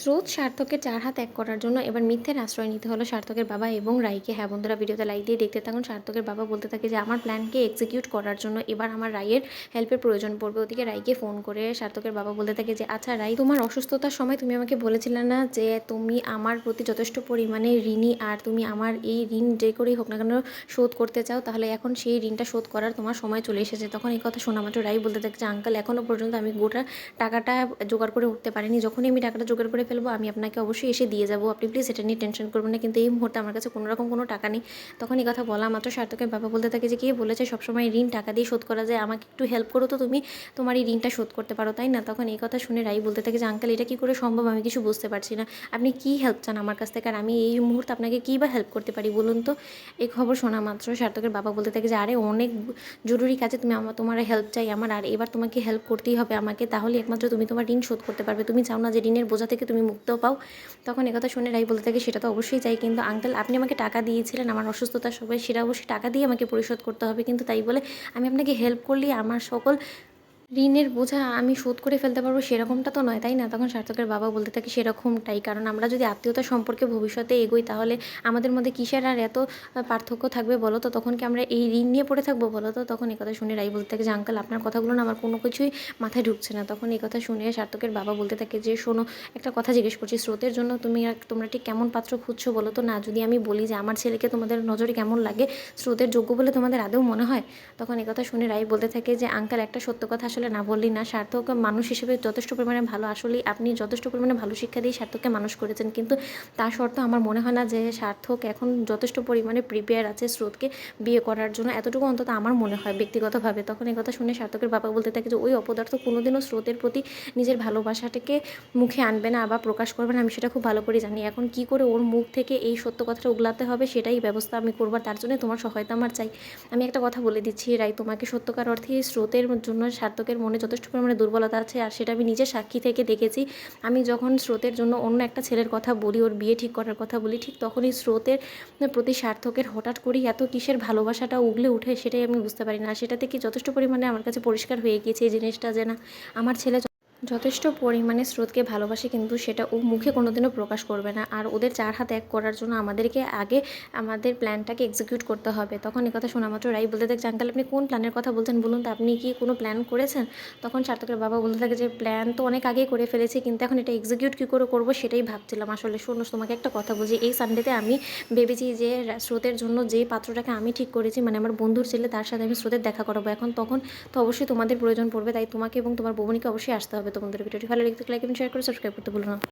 স্রোত সার্থকের ৪ হাত এক করার জন্য এবার মিথ্যের আশ্রয় নিতে হলো সার্থকের বাবা এবং রাইকে। হ্যাঁ বন্ধুরা, ভিডিওতে লাইক দিয়ে দেখতে থাকুন। সার্থকের বাবা বলতে থাকে যে আমার প্ল্যানকে এক্সিকিউট করার জন্য এবার আমার রাইয়ের হেল্পের প্রয়োজন পড়বে। ওদিকে রাইকে ফোন করে সার্থকের বাবা বলতে থাকে যে আচ্ছা রাই, তোমার অসুস্থতার সময় তুমি আমাকে বলেছিলে না যে তুমি আমার প্রতি যথেষ্ট পরিমাণে ঋণী, আর তুমি আমার এই ঋণ যে করেই হোক না কেন শোধ করতে চাও, তাহলে এখন সেই ঋণটা শোধ করার তোমার সময় চলে এসেছে। তখন এই কথা শোনা মাত্র রাই বলতে থাকে যে আঙ্কেল, এখনও পর্যন্ত আমি গোটা টাকাটা জোগাড় করে উঠতে পারিনি। যখনই আমি টাকাটা জোগাড় করে ফেলবো আমি আপনাকে অবশ্যই এসে দিয়ে যাবো, আপনি প্লিজ এটা নিয়ে টেনশন করবেন না। কিন্তু এই মুহূর্তে আমার কাছে কোনোরকম কোনো টাকা নেই। তখন এই কথা বলা মাত্র সার্থকের বাবা বলতে থাকে যে কে বলেছে সবসময় ঋণ টাকা দিয়ে শোধ করা যায়, আমাকে একটু হেল্প করো তো, তুমি তোমার এই ঋণটা শোধ করতে পারো তাই না। তখন এই কথা শুনে রাই বলতে থাকে যে আঙ্কেল, এটা কী করে সম্ভব, আমি কিছু বুঝতে পারছি না, আপনি কী হেল্প চান আমার কাছ থেকে, আর আমি এই মুহূর্তে আপনাকে কী বা হেল্প করতে পারি বলুন তো। এই খবর শোনা মাত্র সার্থকের বাবা বলতে থাকে যে আরে অনেক জরুরি কাজে তোমার হেল্প চাই আমার, আর এবার তোমাকে হেল্প করতেই হবে আমাকে, তাহলে একমাত্র তুমি তোমার ঋণ শোধ করতে পারবে। তুমি চাও না যে ঋণের বোঝা থেকে তুমি মুক্ত পাও। তখন একথা শুনে রাই বলতে থাকে সেটা তো অবশ্যই চাই, কিন্তু আঙ্কেল আপনি আমাকে টাকা দিয়েছিলেন আমার অসুস্থতার সময়, সেটা অবশ্যই টাকা দিয়ে আমাকে পরিশোধ করতে হবে, কিন্তু তাই বলে আমি আপনাকে হেল্প করলেই আমার সকল ঋণের বোঝা আমি শোধ করে ফেলতে পারবো সেরকমটা তো নয় তাই না। তখন সার্থকের বাবা বলতে থাকে সেরকমটাই, কারণ আমরা যদি আত্মীয়তা সম্পর্কে ভবিষ্যতে এগোই তাহলে আমাদের মধ্যে কিসের আর এত পার্থক্য থাকবে বলো তো, তখন কি আমরা এই ঋণ নিয়ে পড়ে থাকবো বলো তো। তখন এই কথা শুনে রাই বলতে থাকে যে আঙ্কেল আপনার কথাগুলো না আমার কোনো কিছুই মাথায় ঢুকছে না। তখন এই কথা শুনে সার্থকের বাবা বলতে থাকে যে শোনো, একটা কথা জিজ্ঞেস করছি, স্রোতের জন্য তোমরা ঠিক কেমন পাত্র খুঁজছো বলো তো না। যদি আমি বলি যে আমার ছেলেকে তোমাদের নজরে কেমন লাগে, স্রোতের যোগ্য বলে তোমাদের আদৌ মনে হয়। তখন এই কথা শুনে রাই বলতে থাকে যে আঙ্কেল, একটা সত্য কথা আসলে না বললেই না, সার্থক মানুষ হিসেবে যথেষ্ট পরিমাণে ভালো, আসলেই আপনি যথেষ্ট পরিমাণে ভালো শিক্ষা দিয়ে সার্থককে মানুষ করেছেন, কিন্তু তার সত্ত্বেও আমার মনে হয় না যে সার্থক এখন যথেষ্ট পরিমাণে প্রিপেয়ার আছে স্রোতকে বিয়ে করার জন্য, এতটুকু অন্তত আমার মনে হয় ব্যক্তিগতভাবে। তখন এই কথা শুনে সার্থকের বাবা বলতে থাকে যে ওই অপদার্থ কোনোদিনও স্রোতের প্রতি নিজের ভালোবাসাটাকে মুখে আনবে না বা প্রকাশ করবে না, আমি সেটা খুব ভালো করে জানি। এখন কি করে ওর মুখ থেকে এই সত্য কথাটা উগলাতে হবে সেটাই ব্যবস্থা আমি করবো, তার জন্য তোমার সহায়তা আমার চাই। আমি একটা কথা বলে দিচ্ছি রাই, তোমাকে সত্যকার অর্থে স্রোতের জন্য সার্থকের মনে যথেষ্ট পরিমাণে দুর্বলতা আছে, আর সেটা আমি নিজের সাক্ষী থেকে দেখেছি। আমি যখন স্রোতের জন্য অন্য একটা ছেলের কথা বলি, ওর বিয়ে ঠিক করার কথা বলি, ঠিক তখনই স্রোতের প্রতি সার্থকের হঠাৎ করেই এত কিসের ভালোবাসাটা উগলে উঠে সেটাই আমি বুঝতে পারি না। সেটা থেকে যথেষ্ট পরিমাণে আমার কাছে পরিষ্কার হয়ে গিয়েছে এই জিনিসটা যে না, আমার ছেলে যথেষ্ট পরিমাণে স্রোতকে ভালোবাসে, কিন্তু সেটা ও মুখে কোনোদিনও প্রকাশ করবে না। আর ওদের ৪ হাত এক করার জন্য আমাদেরকে আগে আমাদের প্ল্যানটাকে এক্সিকিউট করতে হবে। তখন কথা শোনা মাত্র রাই বলতে থাকে আঙ্কেল, আপনি কোন প্ল্যানের কথা বলছেন বলুন তো, আপনি কি কোনো প্ল্যান করেছেন। তখন সার্থকের বাবা বলতে থাকে যে প্ল্যান তো অনেক আগেই করে ফেলেছি, কিন্তু এখন এটা এক্সিকিউট কী করে করবো সেটাই ভাবছিলাম। আসলে শোনো, তোমাকে একটা কথা বলছি, এই সানডেতে আমি ভেবেছি যে স্রোতের জন্য যে পাত্রটাকে আমি ঠিক করেছি, মানে আমার বন্ধুর ছেলে, তার সাথে আমি স্রোতের দেখা করাবো। এখন তখন তো অবশ্যই তোমাদের প্রয়োজন পড়বে, তাই তোমাকে এবং তোমার বৌমনিকে অবশ্যই আসতে হবে। তোমাদের ভিডিওটি ভালো লাগলে লাইক এবং শেয়ার করে সাবস্ক্রাইব করতে ভুলো না।